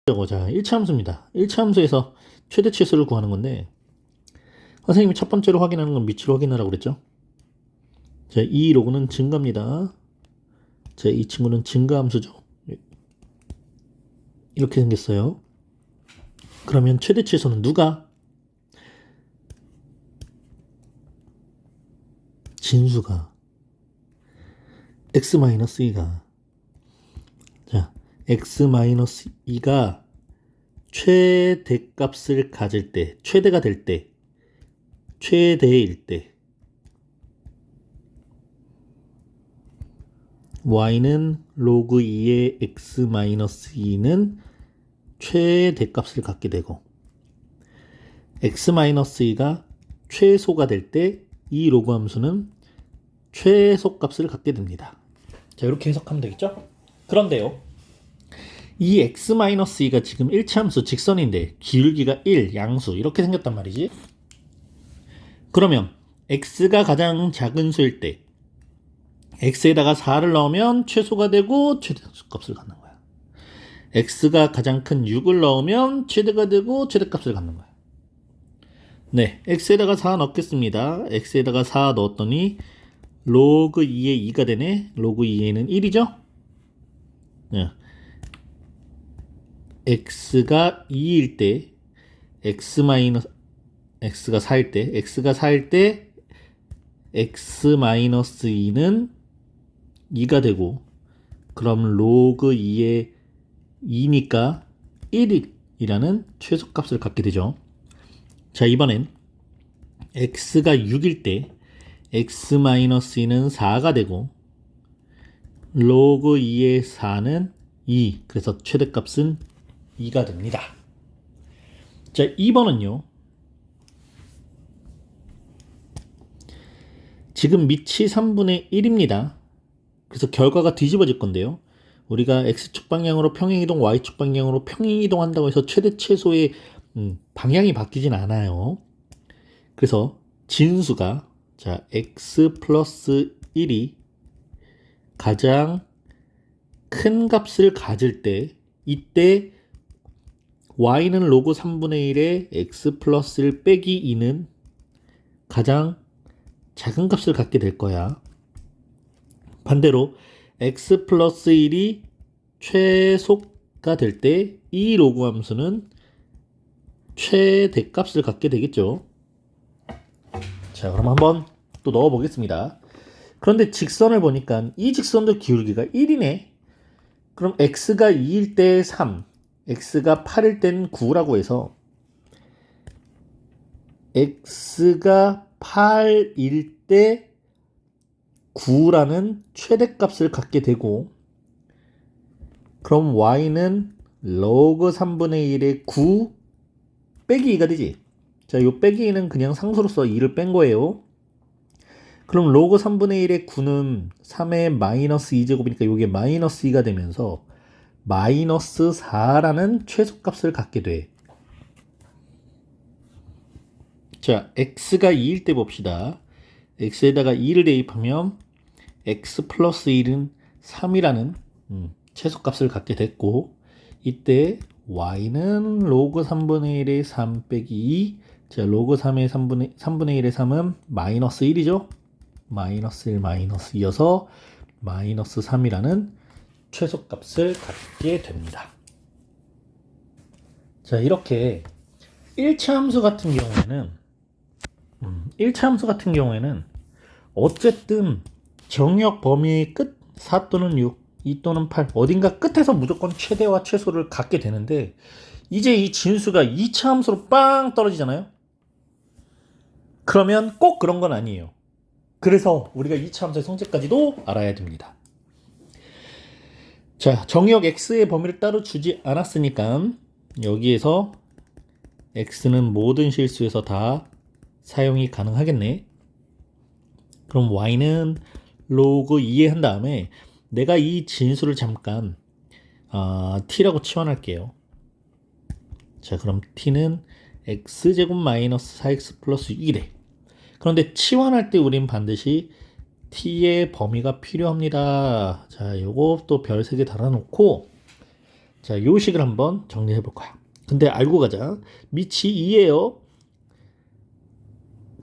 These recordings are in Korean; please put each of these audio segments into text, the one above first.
자, 1차 함수입니다. 1차 함수에서 최대 치수를 구하는 건데 선생님이 첫 번째로 확인하는 건 밑으로 확인하라고 그랬죠. 자, 이 로그는 증가입니다. 자, 이 친구는 증가 함수죠. 이렇게 생겼어요. 그러면 최대 치수는 누가? 진수가 x-2가 자, x-2가 최대값을 가질 때, 최대가 될 때, 최대일 때 y는 로그 2의 x-2는 최대값을 갖게 되고 x-2가 최소가 될 때 이 로그 함수는 최소값을 갖게 됩니다. 자, 이렇게 해석하면 되겠죠? 그런데요, 이 x-2가 지금 1차 함수 직선인데 기울기가 1, 양수 이렇게 생겼단 말이지. 그러면 x가 가장 작은 수일 때 x에다가 4를 넣으면 최소가 되고 최대값을 갖는 거야. x가 가장 큰 6을 넣으면 최대가 되고 최대값을 갖는 거야. 네, x에다가 4 넣겠습니다. x에다가 4 넣었더니 로그 2의 2가 되네. 로그 2에는 1이죠? 네. x가 2일 때 x가 4일 때 x-2는 2가 되고 그럼 로그 2의 2니까 1이라는 최소값을 갖게 되죠. 자, 이번엔 x가 6일 때 x-2는 4가 되고 로그 2의 4는 2, 그래서 최대값은 2가 됩니다. 자, 2번은요. 지금 밑이 3분의 1입니다. 그래서 결과가 뒤집어질 건데요. 우리가 x축 방향으로 평행이동, y축 방향으로 평행이동 한다고 해서 최대 최소의 방향이 바뀌진 않아요. 그래서 진수가 자 x 플러스 1이 가장 큰 값을 가질 때 이때 y는 로그 3분의 1에 x 플러스 1 빼기 2는 가장 작은 값을 갖게 될 거야. 반대로 x 플러스 1이 최소가 될 때 이 로그 함수는 최대값을 갖게 되겠죠. 자, 그럼 한번 또 넣어 보겠습니다. 그런데 직선을 보니까 이 직선도 기울기가 1이네. 그럼 x가 2일 때 3, x가 8일 땐 9라고 해서 x가 8일 때 9라는 최대값을 갖게 되고 그럼 y는 로그 3분의 1의 9 빼기 2가 되지. 자, 요 빼기 2는 그냥 상수로서 2를 뺀 거예요. 그럼 로그 3분의 1의 9는 3의 마이너스 2제곱이니까 요게 마이너스 2가 되면서 마이너스 4라는 최소값을 갖게 돼. 자, x가 2일 때 봅시다. x에다가 2를 대입하면 x 플러스 1은 3이라는 최소값을 갖게 됐고 이때 y는 로그 3분의 1의 3 빼기 2 자, 로그 3의 3분의 1의 3은 마이너스 1이죠. 마이너스 1 마이너스 2여서 마이너스 3이라는 최소값을 갖게 됩니다. 자, 이렇게 1차 함수 같은 경우에는 어쨌든 정역 범위의 끝 4 또는 6, 2 또는 8 어딘가 끝에서 무조건 최대와 최소를 갖게 되는데 이제 이 진수가 2차 함수로 빵 떨어지잖아요. 그러면 꼭 그런 건 아니에요. 그래서 우리가 2차 함수의 성질까지도 알아야 됩니다. 자, 정역 x의 범위를 따로 주지 않았으니까 여기에서 x는 모든 실수에서 다 사용이 가능하겠네. 그럼 y는 로그 2에 한 다음에 내가 이 진수를 잠깐 t라고 치환할게요. 자, 그럼 t는 x제곱 마이너스 4x 플러스 6이래. 그런데 치환할 때 우린 반드시 t의 범위가 필요합니다. 자, 요거 또 별 3개 달아놓고 자, 요 식을 한번 정리해 볼 거야. 근데 알고 가자. 밑이 2예요.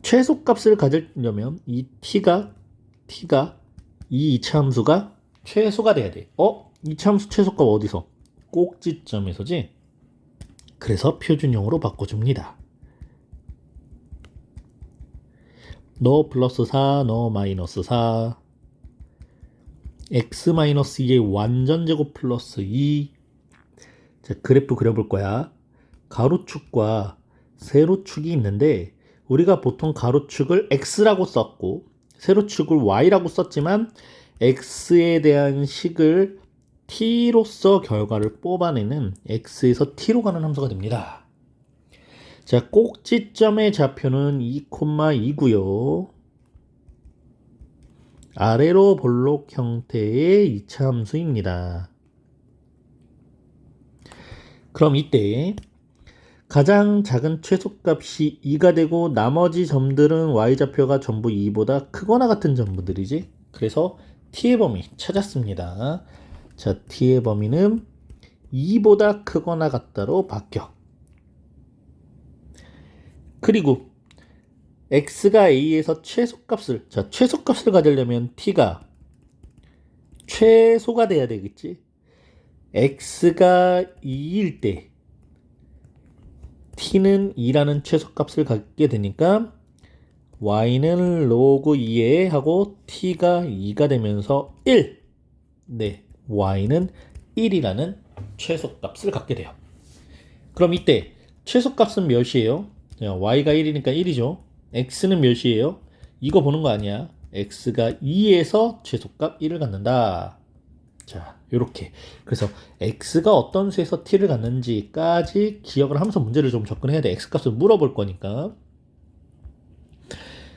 최소값을 가지려면 이 t가 이 이차함수가 최소가 돼야 돼. 이차함수 최소값 어디서? 꼭지점에서지. 그래서 표준형으로 바꿔줍니다. 너 플러스 4, 너 마이너스 4. x 마이너스 2의 완전제곱 플러스 2. 자, 그래프 그려볼 거야. 가로축과 세로축이 있는데 우리가 보통 가로축을 x라고 썼고 세로축을 y라고 썼지만 x에 대한 식을 t로서 결과를 뽑아내는 x에서 t로 가는 함수가 됩니다. 자, 꼭지점의 좌표는 2,2고요. 아래로 볼록 형태의 2차 함수입니다. 그럼 이때 가장 작은 최소값이 2가 되고 나머지 점들은 y좌표가 전부 2보다 크거나 같은 점들이지. 그래서 t의 범위 찾았습니다. 자, t의 범위는 2보다 크거나 같다로 바뀌어. 그리고 x가 a에서 최소값을, 자, 최소값을 가지려면 t가 최소가 돼야 되겠지. x가 2일 때 t는 2라는 최소값을 갖게 되니까 y는 로그 2에 하고 t가 2가 되면서 1. 네, y는 1이라는 최소값을 갖게 돼요. 그럼 이때 최소값은 몇이에요? y가 1이니까 1이죠. x는 몇이에요? 이거 보는 거 아니야. x가 2에서 최소값 1을 갖는다. 자, 요렇게. 그래서 x가 어떤 수에서 t를 갖는지까지 기억을 하면서 문제를 좀 접근해야 돼. x값을 물어볼 거니까.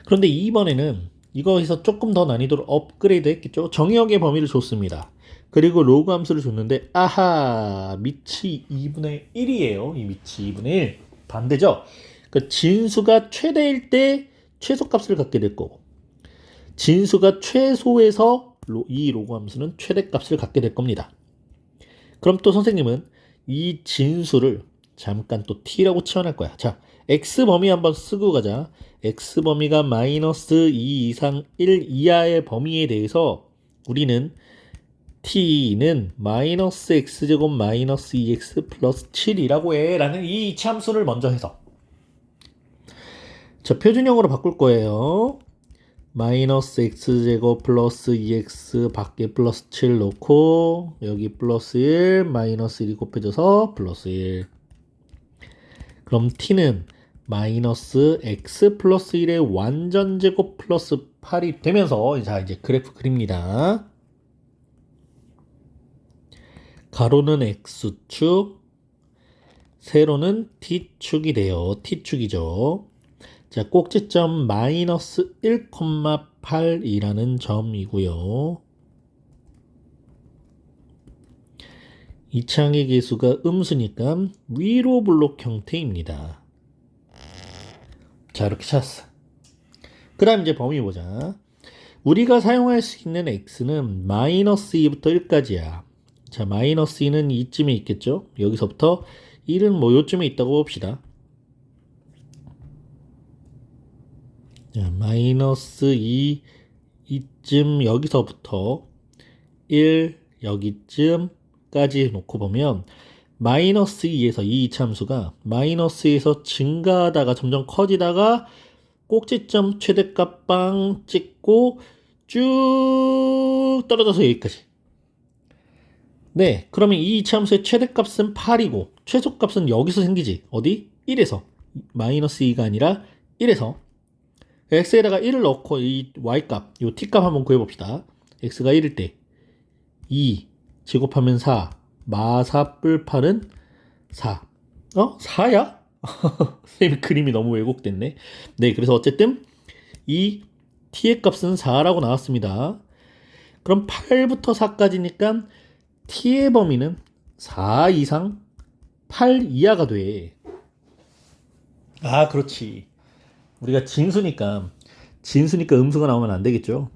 그런데 이번에는 이거에서 조금 더 난이도를 업그레이드 했겠죠. 정의역의 범위를 줬습니다. 그리고 로그 함수를 줬는데 아하, 밑이 2분의 1이에요. 이 밑이 2분의 1. 반대죠. 그 진수가 최대일 때 최소값을 갖게 될 거고 진수가 최소에서 이 로그 함수는 최대값을 갖게 될 겁니다. 그럼 또 선생님은 이 진수를 잠깐 또 t라고 치환할 거야. 자, x 범위 한번 쓰고 가자. x 범위가 마이너스 2 이상 1 이하의 범위에 대해서 우리는 t는 마이너스 x제곱 마이너스 2x 플러스 7이라고 해 라는 이 이차함수를 먼저 해서 자, 표준형으로 바꿀 거예요. 마이너스 x제곱 플러스 2x 밖에 플러스 7 놓고 여기 플러스 1 마이너스 1이 곱해져서 플러스 1. 그럼 t는 마이너스 x 플러스 1의 완전제곱 플러스 8이 되면서 자, 이제 그래프 그립니다. 가로는 x축, 세로는 t축이 돼요. t축이죠. 자, 꼭지점 마이너스 1,8이라는 점이고요. 이창의 계수가 음수니까 위로 블록 형태입니다. 자, 이렇게 찾았어. 그 다음 이제 범위 보자. 우리가 사용할 수 있는 x는 마이너스 2부터 1까지야. 자, 마이너스 2는 이쯤에 있겠죠? 여기서부터 1은 뭐 요쯤에 있다고 봅시다. 자, 마이너스 2 이쯤 여기서부터 1 여기쯤까지 놓고 보면 마이너스 2에서 이 이차함수가 마이너스에서 증가하다가 점점 커지다가 꼭지점 최대값 빵 찍고 쭉 떨어져서 여기까지. 네, 그러면 이 이차함수의 최대값은 8이고 최소값은 여기서 생기지. 어디? 1에서. 마이너스 2가 아니라 1에서. x에다가 1을 넣고 이 y값, 요 t값 한번 구해봅시다. x가 1일 때 2 제곱하면 4 마4 뿔 8은 4. 4야? 선생님 그림이 너무 왜곡됐네. 네, 그래서 어쨌든 이 t의 값은 4라고 나왔습니다. 그럼 8부터 4까지니까 t의 범위는 4 이상 8 이하가 돼. 아, 그렇지. 우리가 진수니까 음수가 나오면 안 되겠죠.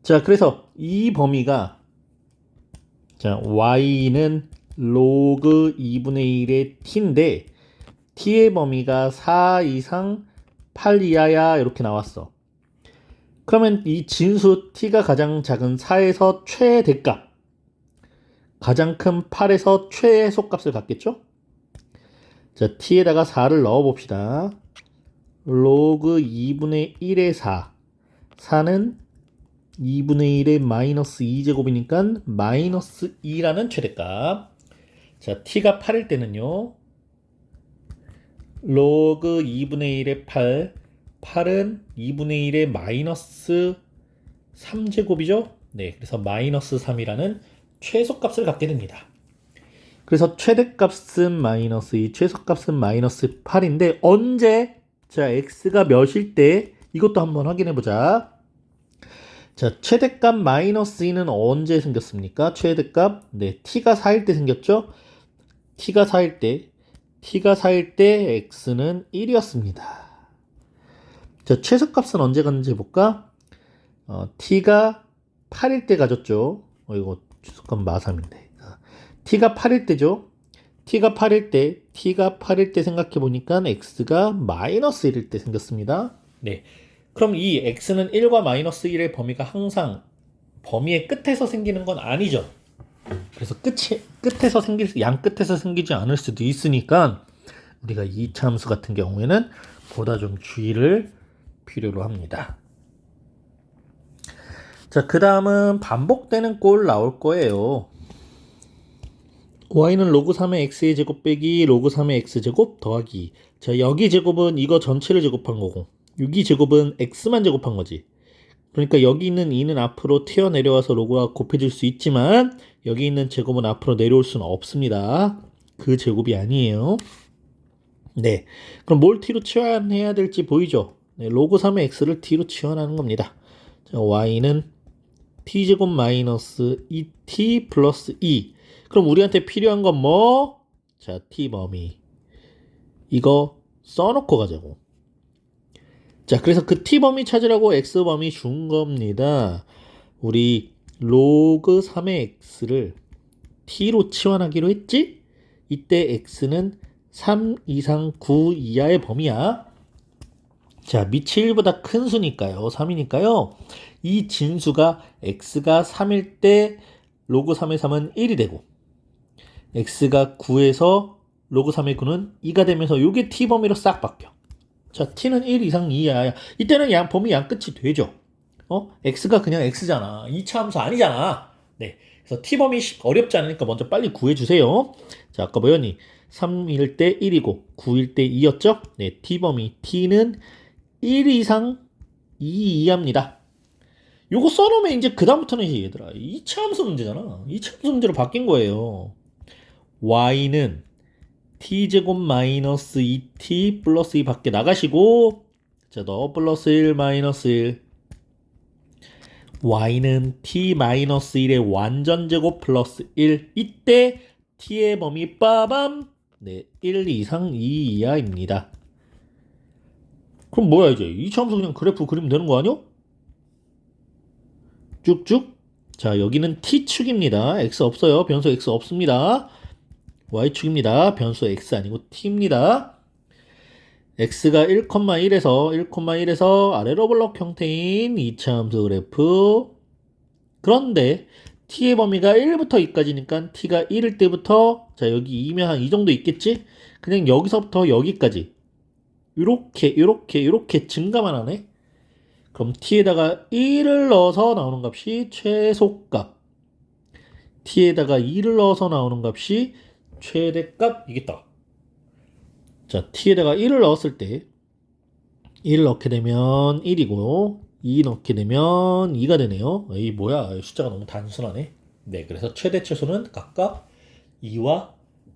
자, 그래서 이 범위가 자, y는 로그 2분의 1의 t인데 t의 범위가 4 이상 8 이하야 이렇게 나왔어. 그러면 이 진수 t가 가장 작은 4에서 최대값, 가장 큰 8에서 최소값을 갖겠죠? 자, t에다가 4를 넣어 봅시다. 로그 2분의 1의 4. 4는 2분의 1의 마이너스 2제곱이니까 마이너스 2라는 최대값. 자, t가 8일 때는요. 로그 2분의 1의 8. 8은 2분의 1의 마이너스 3제곱이죠? 네, 그래서 마이너스 3이라는 최소값을 갖게 됩니다. 그래서 최대값은 마이너스 2, 최소값은 마이너스 8인데 언제? 자, x가 몇일 때? 이것도 한번 확인해 보자. 자, 최대값 마이너스 2는 언제 생겼습니까? 최대값, 네, t가 4일 때 생겼죠? t가 4일 때 x는 1이었습니다. 자, 최소값은 언제 갔는지 볼까? t가 8일 때 가졌죠? 이거 최소값 마삼인데. t가 8일 때죠? t가 8일 때 생각해 보니까 x가 마이너스 1일 때 생겼습니다. 네. 그럼 이 x는 1과 마이너스 1의 범위가 항상 범위의 끝에서 생기는 건 아니죠. 그래서 양 끝에서 생기지 않을 수도 있으니까 우리가 이차함수 같은 경우에는 보다 좀 주의를 필요로 합니다. 자, 그 다음은 반복되는 꼴 나올 거예요. y는 로그 3의 x의 제곱 빼기 로그 3의 x제곱 더하기. 자, 여기 제곱은 이거 전체를 제곱한 거고 여기 제곱은 x만 제곱한 거지. 그러니까 여기 있는 2는 앞으로 튀어내려와서 로그가 곱해질 수 있지만 여기 있는 제곱은 앞으로 내려올 수는 없습니다. 그 제곱이 아니에요. 네, 그럼 뭘 t로 치환해야 될지 보이죠? 네, 로그 3의 x를 t로 치환하는 겁니다. 자, y는 t제곱 마이너스 2t 플러스 2. 그럼 우리한테 필요한 건 뭐? 자, t 범위. 이거 써놓고 가자고. 자, 그래서 그 t 범위 찾으라고 x 범위 준 겁니다. 우리 로그 3의 x를 t로 치환하기로 했지? 이때 x는 3 이상 9 이하의 범위야. 자, 밑이 1보다 큰 수니까요. 3이니까요. 이 진수가 x가 3일 때 로그 3의 3은 1이 되고 x가 9에서 로그 3의 9는 2가 되면서 이게 t 범위로 싹 바뀌어. 자, t는 1 이상 2야. 이때는 범위 양 끝이 되죠. x가 그냥 x잖아. 2차 함수 아니잖아. 네. 그래서 t 범위 어렵지 않으니까 먼저 빨리 구해주세요. 자, 아까 뭐였니? 3일 때 1이고 9일 때 2였죠? 네, t 범위 t는 1 이상 2 이하입니다. 요거 써놓으면 이제 그다음부터는 얘들아 2차 함수 문제잖아. 2차 함수 문제로 바뀐 거예요. y는 t제곱 마이너스 2t 플러스 2 밖에 나가시고 자, 너 플러스 1 마이너스 1 y는 t 마이너스 1의 완전 제곱 플러스 1 이때 t의 범위 빠밤 네, 1 이상 2 이하입니다. 그럼 뭐야 이제 2차 함수 그냥 그래프 그리면 되는 거 아니요? 쭉쭉. 자, 여기는 t축입니다. x 없어요. 변수 x 없습니다. y축입니다. 변수 x 아니고 t입니다. x가 1,1에서 아래로 블록 형태인 2차 함수 그래프. 그런데 t의 범위가 1부터 2까지니까 t가 1일 때부터 자, 여기 2면 한 이 정도 있겠지? 그냥 여기서부터 여기까지 요렇게 증가만 하네. 그럼 t에다가 1을 넣어서 나오는 값이 최소값. t에다가 2를 넣어서 나오는 값이 최대값이겠다. 자, t에다가 1을 넣었을 때 1 넣게 되면 1이고요. 2 넣게 되면 2가 되네요. 이 뭐야? 숫자가 너무 단순하네. 네, 그래서 최대 최소는 각각 2와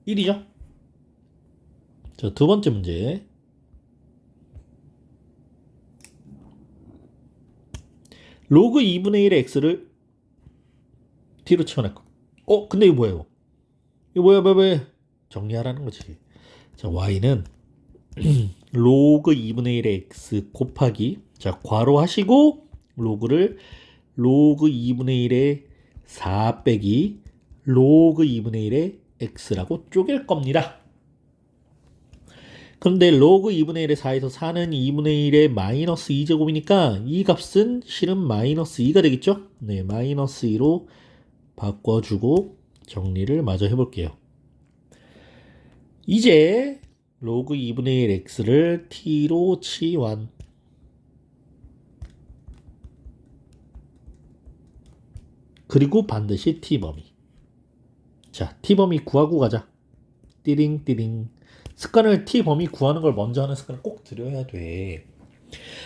1이죠. 자, 두 번째 문제. 로그 2분의 1의 x를 t로 치환했고. 근데 이거 뭐예요? 이거 뭐야? 정리하라는 거지. 자, y는 로그 2분의 1의 x 곱하기 자, 괄호 하시고 로그 2분의 1의 4 빼기 로그 2분의 1의 x라고 쪼갤 겁니다. 그런데 로그 2분의 1의 4에서 4는 2분의 1의 마이너스 2제곱이니까 이 값은 실은 마이너스 2가 되겠죠? 네, 마이너스 2로 바꿔주고 정리를 마저 해볼게요. 이제 로그 2분의 1 x를 t로 치환. 그리고 반드시 t범위. 자, t범위 구하고 가자. 띠링띠링. 습관을 t범위 구하는 걸 먼저 하는 습관을 꼭 들여야 돼.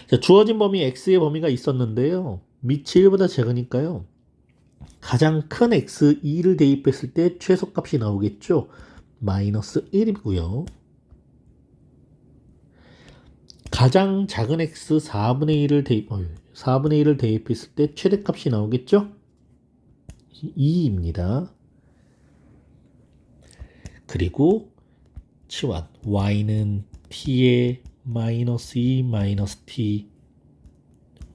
자, 주어진 범위 x의 범위가 있었는데요. 밑이 1보다 작으니까요. 가장 큰 x 2를 대입했을 때 최소값이 나오겠죠. 마이너스 1이고요. 가장 작은 x 4분의 1을 대입했을 때 최대값이 나오겠죠. 2입니다. 그리고 치환 y는 t의 마이너스 2 마이너스 t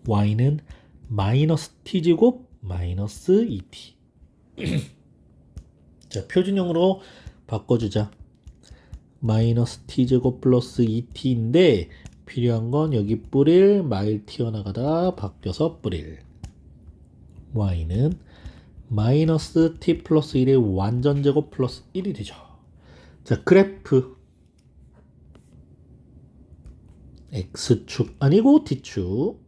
y는 마이너스 t제곱 마이너스 2t 자, 표준형으로 바꿔주자. 마이너스 t제곱 플러스 2t인데 필요한 건 여기 뿌릴 마일 튀어나가다 바뀌어서 뿌릴 y는 마이너스 t 플러스 1의 완전제곱 플러스 1이 되죠. 자, 그래프 x축 아니고 t축,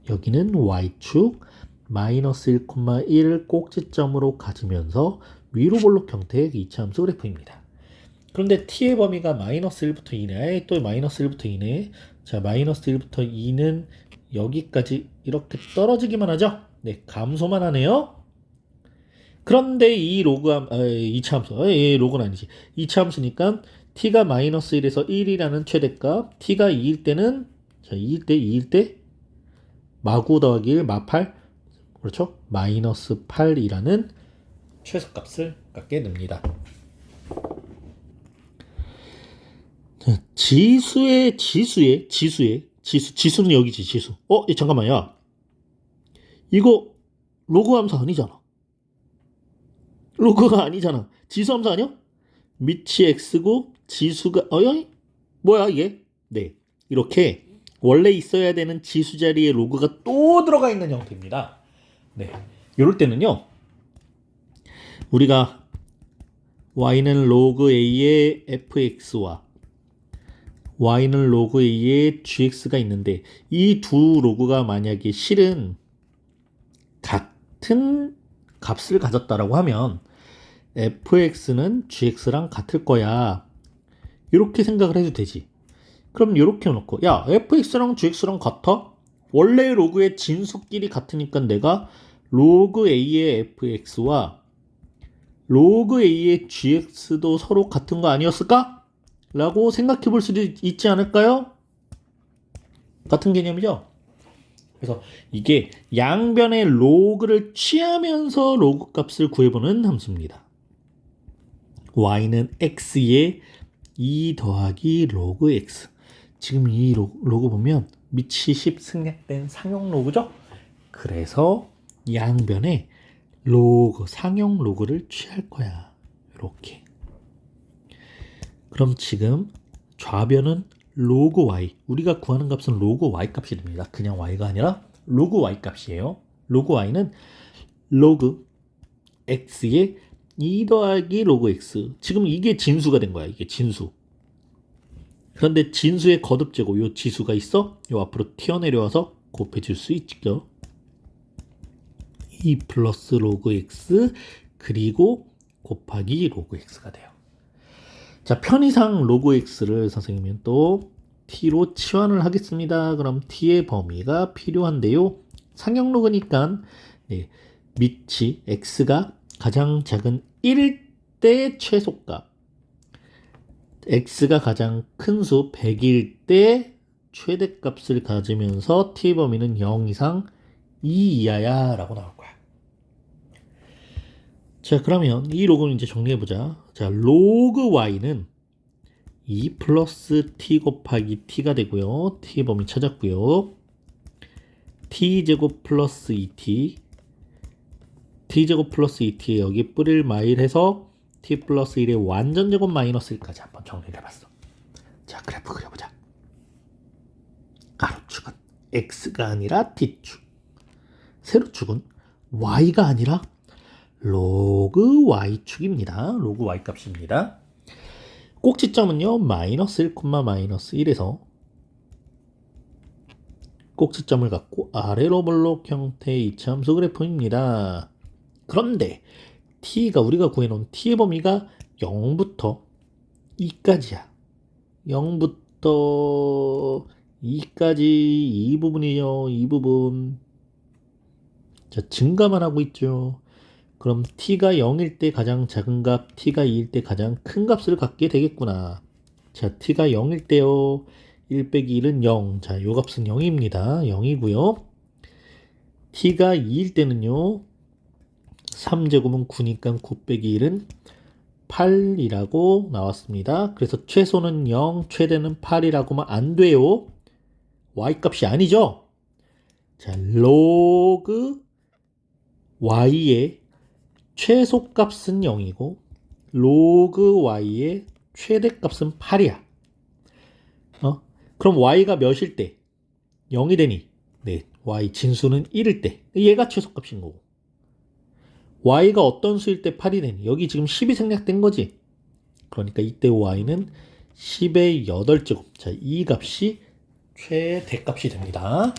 여기는 y축 마이너스 1,1을 꼭지점으로 가지면서 위로 볼록 형태의 이차함수 그래프입니다. 그런데 t의 범위가 마이너스 1부터 2네. 또 마이너스 1부터 2네. 자, 마이너스 1부터 2는 여기까지 이렇게 떨어지기만 하죠. 네, 감소만 하네요. 그런데 이 이차함수, 로그는 아니지. 이차함수니까 t가 마이너스 1에서 1이라는 최대값, t가 2일 때는, 자, 2일 때, 마구 더하기 1, 마8, 그렇죠? 마이너스 8이라는 최소값을 갖게 됩니다. 지수는 여기지, 지수. 잠깐만요. 이거 로그 함수 아니잖아. 로그가 아니잖아. 지수 함수 아니야? 밑이 x고 지수가 뭐야 이게? 네, 이렇게 원래 있어야 되는 지수 자리에 로그가 또 들어가 있는 형태입니다. 네, 이럴 때는요, 우리가 y는 로그 a의 fx와 y는 로그 a의 gx가 있는데 이 두 로그가 만약에 실은 같은 값을 가졌다라고 하면 fx는 gx랑 같을 거야, 이렇게 생각을 해도 되지. 그럼 이렇게 해놓고, 야, fx랑 gx랑 같아? 원래 로그의 진수끼리 같으니까 내가 로그 a의 fx와 로그 a의 gx도 서로 같은 거 아니었을까? 라고 생각해 볼 수도 있지 않을까요? 같은 개념이죠? 그래서 이게 양변의 로그를 취하면서 로그 값을 구해보는 함수입니다. y는 x의 2 더하기 로그 x. 지금 이 로그 보면 밑이 10 승략된 상용 로그죠? 그래서 양변에 로그, 상용 로그를 취할 거야. 이렇게. 그럼 지금 좌변은 로그 y. 우리가 구하는 값은 로그 y 값이 됩니다. 그냥 y가 아니라 로그 y 값이에요. 로그 y는 로그 x의 2 더하기 로그 x. 지금 이게 진수가 된 거야. 이게 진수. 그런데 진수의 거듭제곱, 요 지수가 있어? 요 앞으로 튀어내려와서 곱해줄 수 있죠. 2 플러스 로그 x 그리고 곱하기 로그 x가 돼요. 자, 편의상 로그 x를 선생님은 또 t로 치환을 하겠습니다. 그럼 t의 범위가 필요한데요. 상형 로그니까 네, 밑이 x가 가장 작은 1일 때 최소값, x가 가장 큰 수 100일 때 최대값을 가지면서 t의 범위는 0 이상 2 이하야 라고 나올 거야. 자, 그러면 이 로그는 이제 정리해보자. 자, 로그 y는 2 플러스 t 곱하기 t가 되고요. t의 범위 찾았고요. t제곱 플러스 2t, t제곱 플러스 2t에 여기 뿌릴 마일 해서 t 플러스 1의 완전 제곱 마이너스 1까지 한번 정리를 해봤어. 자, 그래프 그려보자. 가로축은 x가 아니라 t축, 세로축은 y가 아니라 로그 y축입니다. 로그 y 값입니다. 꼭지점은요, 마이너스 1, 마이너스 1에서 꼭지점을 갖고 아래로 볼록 형태의 이차함수 그래프입니다. 그런데 t가 우리가 구해놓은 t의 범위가 0부터 2까지야. 0부터 2까지 이 부분이요. 이 부분. 자, 증가만 하고 있죠. 그럼 t가 0일 때 가장 작은 값, t가 2일 때 가장 큰 값을 갖게 되겠구나. 자, t가 0일 때요. 1 빼기 1은 0. 자, 요 값은 0입니다. 0이고요. t가 2일 때는요. 3제곱은 9니까 9 빼기 1은 8이라고 나왔습니다. 그래서 최소는 0, 최대는 8이라고 하면 안 돼요. y값이 아니죠. 자, 로그 y의 최소값은 0이고 로그 y의 최대값은 8이야. 그럼 y가 몇일 때? 0이 되니? 네, y 진수는 1일 때. 얘가 최소값인 거고. y가 어떤 수일 때 8이 되니? 여기 지금 10이 생략된 거지. 그러니까 이때 y는 10의 8제곱. 자, 이 값이 최대값이 됩니다.